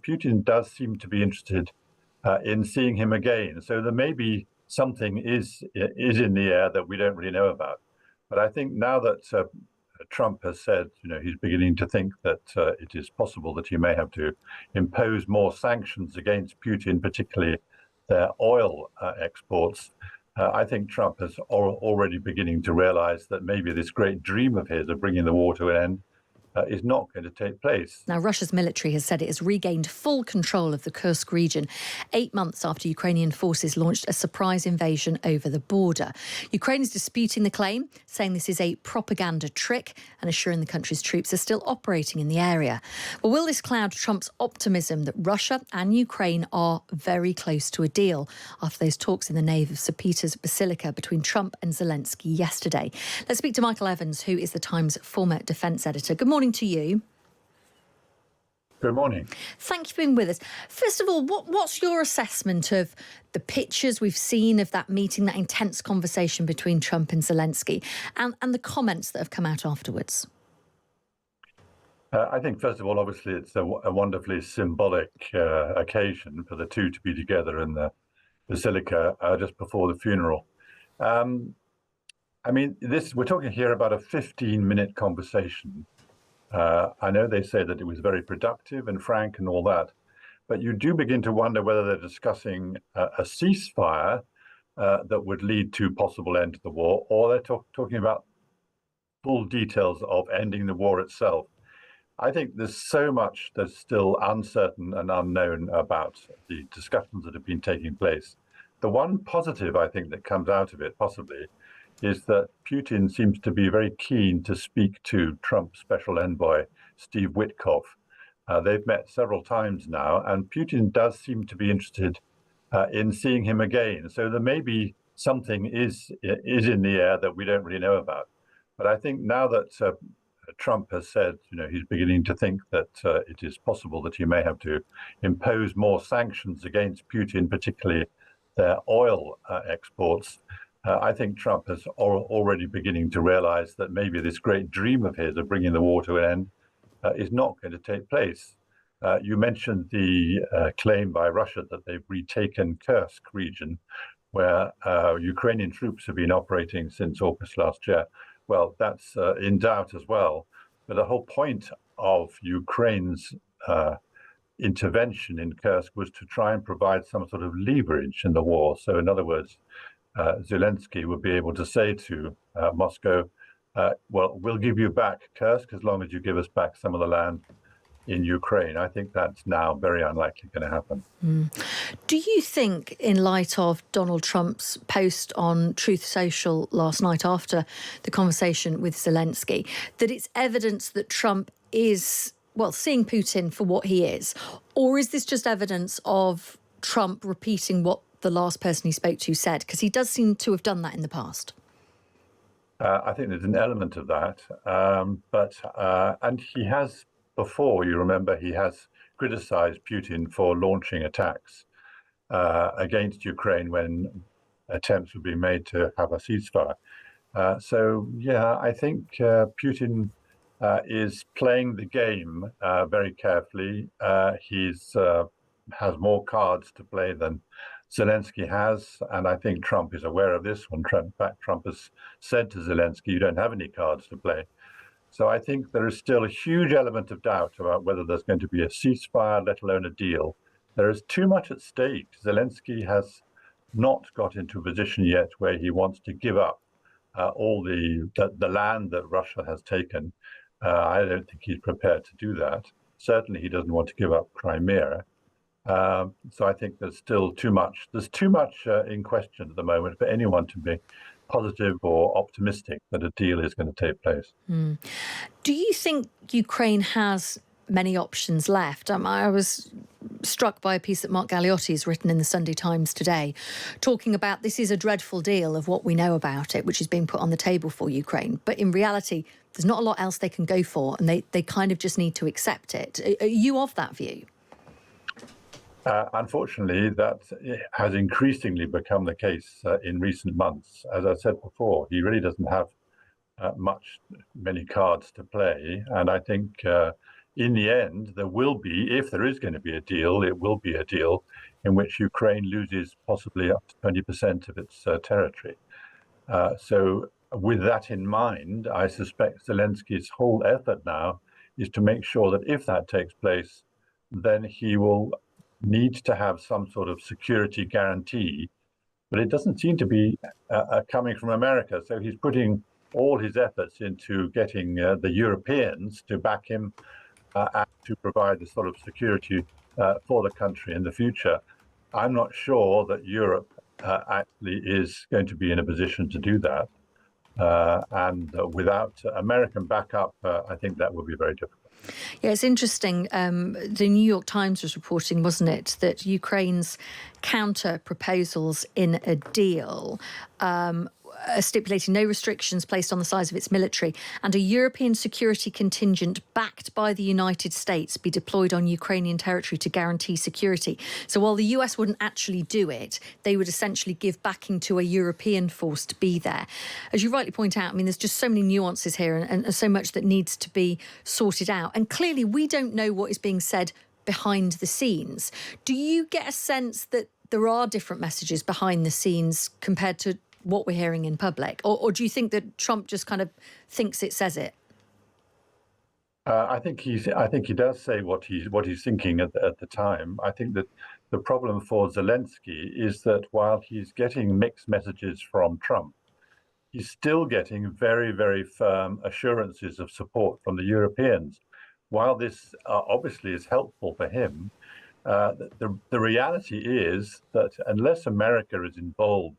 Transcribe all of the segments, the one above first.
Putin does seem to be interested in seeing him again. So there may be something is in the air that we don't really know about. But I think now that Trump has said, he's beginning to think that it is possible that he may have to impose more sanctions against Putin, particularly their oil exports. I think Trump is already beginning to realize that maybe this great dream of his of bringing the war to an end is not going to take place. Now, Russia's military has said it has regained full control of the Kursk region 8 months after Ukrainian forces launched a surprise invasion over the border. Ukraine is disputing the claim, saying this is a propaganda trick and assuring the country's troops are still operating in the area. Well, will this cloud Trump's optimism that Russia and Ukraine are very close to a deal after those talks in the nave of St. Peter's Basilica between Trump and Zelensky yesterday? Let's speak to Michael Evans, who is the Times' former defence editor. Good morning to you. Good morning. Thank you for being with us. First of all, what's your assessment of the pictures we've seen of that meeting, that intense conversation between Trump and Zelensky, and the comments that have come out afterwards? I think, first of all, obviously, it's a wonderfully symbolic occasion for the two to be together in the Basilica just before the funeral. We're talking here about a 15-minute conversation. I know they say that it was very productive and frank and all that, but you do begin to wonder whether they're discussing a ceasefire that would lead to possible end to the war, or they're talking about full details of ending the war itself. I think there's so much that's still uncertain and unknown about the discussions that have been taking place. The one positive, I think, that comes out of it, possibly, is that Putin seems to be very keen to speak to Trump's special envoy, Steve Witkoff. They've met several times now, and Putin does seem to be interested in seeing him again. So there may be something is in the air that we don't really know about. But I think now that Trump has said, he's beginning to think that it is possible that he may have to impose more sanctions against Putin, particularly their oil exports. I think Trump is already beginning to realize that maybe this great dream of his of bringing the war to an end is not going to take place. You mentioned the claim by Russia that they've retaken Kursk region, where Ukrainian troops have been operating since August last year. Well, that's in doubt as well. But the whole point of Ukraine's intervention in Kursk was to try and provide some sort of leverage in the war. So in other words, Zelensky would be able to say to Moscow, well, we'll give you back Kursk as long as you give us back some of the land in Ukraine. I think that's now very unlikely going to happen. Do you think, in light of Donald Trump's post on Truth Social last night after the conversation with Zelensky, that it's evidence that Trump is, seeing Putin for what he is? Or is this just evidence of Trump repeating what the last person he spoke to said? Because he does seem to have done that in the past. I think there's an element of that. And he has before, you remember, he has criticized Putin for launching attacks against Ukraine when attempts were being made to have a ceasefire. I think Putin is playing the game very carefully. He's has more cards to play than Zelensky has, and I think Trump is aware of this. In fact, Trump has said to Zelensky, you don't have any cards to play. So I think there is still a huge element of doubt about whether there's going to be a ceasefire, let alone a deal. There is too much at stake. Zelensky has not got into a position yet where he wants to give up all the land that Russia has taken. I don't think he's prepared to do that. Certainly, he doesn't want to give up Crimea. So I think there's still too much. There's too much in question at the moment for anyone to be positive or optimistic that a deal is going to take place. Do you think Ukraine has many options left? I was struck by a piece that Mark Galeotti has written in the Sunday Times today, talking about this is a dreadful deal of what we know about it, which is being put on the table for Ukraine. But in reality, there's not a lot else they can go for, and they kind of just need to accept it. Are you of that view? Unfortunately, that has increasingly become the case in recent months. As I said before, he really doesn't have many cards to play. And I think in the end, there will be, if there is going to be a deal, it will be a deal in which Ukraine loses possibly up to 20% of its territory. So with that in mind, I suspect Zelensky's whole effort now is to make sure that if that takes place, then he will need to have some sort of security guarantee. But it doesn't seem to be coming from America. So he's putting all his efforts into getting the Europeans to back him and to provide the sort of security for the country in the future. I'm not sure that Europe actually is going to be in a position to do that. And without American backup, I think that will be very difficult. Yeah, it's interesting. The New York Times was reporting, wasn't it, that Ukraine's counter proposals in a deal stipulating no restrictions placed on the size of its military and a European security contingent backed by the United States be deployed on Ukrainian territory to guarantee security. So while the US wouldn't actually do it, they would essentially give backing to a European force to be there. As you rightly point out, I mean, there's just so many nuances here and so much that needs to be sorted out. And clearly, we don't know what is being said behind the scenes. Do you get a sense that there are different messages behind the scenes compared to what we're hearing in public? Or do you think that Trump just kind of thinks it says it? I think he does say what he's thinking at the time. I think that the problem for Zelensky is that while he's getting mixed messages from Trump, he's still getting very, very firm assurances of support from the Europeans. While this obviously is helpful for him, the reality is that unless America is involved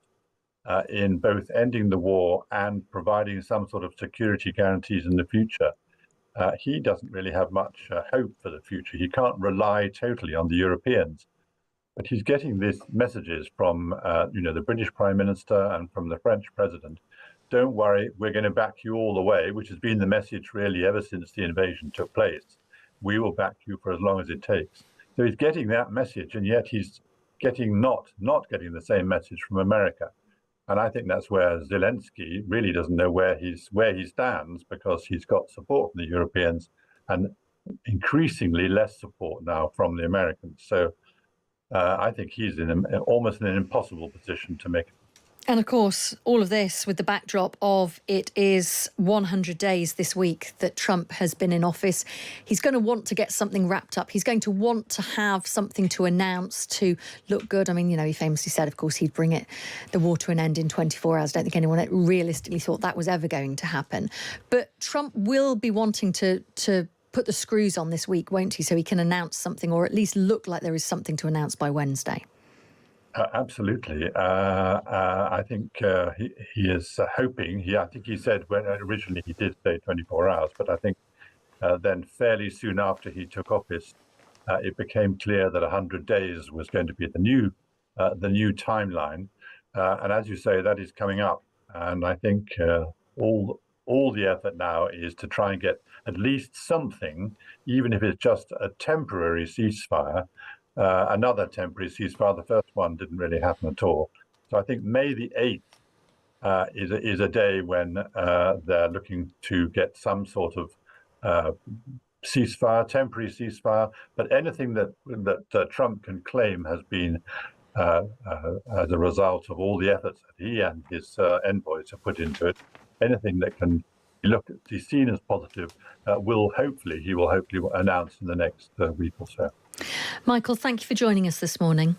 in both ending the war and providing some sort of security guarantees in the future, he doesn't really have much hope for the future. He can't rely totally on the Europeans. But he's getting these messages from, the British Prime Minister and from the French President. Don't worry, we're going to back you all the way, which has been the message really ever since the invasion took place. We will back you for as long as it takes. So he's getting that message, and yet he's getting not getting the same message from America. And I think that's where Zelensky really doesn't know where he stands, because he's got support from the Europeans and increasingly less support now from the Americans. So I think he's almost in an impossible position to make it. And of course, all of this with the backdrop of it is 100 days this week that Trump has been in office. He's going to want to get something wrapped up. He's going to want to have something to announce to look good. I mean, he famously said, of course, he'd bring the war to an end in 24 hours. I don't think anyone realistically thought that was ever going to happen. But Trump will be wanting to put the screws on this week, won't he? So he can announce something, or at least look like there is something to announce by Wednesday. Absolutely. I think he is hoping. I think he said when originally he did say 24 hours, but I think then fairly soon after he took office, it became clear that 100 days was going to be the new timeline. And as you say, that is coming up. And I think all the effort now is to try and get at least something, even if it's just a temporary ceasefire. Another temporary ceasefire. The first one didn't really happen at all. So I think May the 8th is a day when they're looking to get some sort of ceasefire, temporary ceasefire. But anything that Trump can claim has been as a result of all the efforts that he and his envoys have put into it, anything that can be seen as positive he will hopefully announce in the next week or so. Michael, thank you for joining us this morning.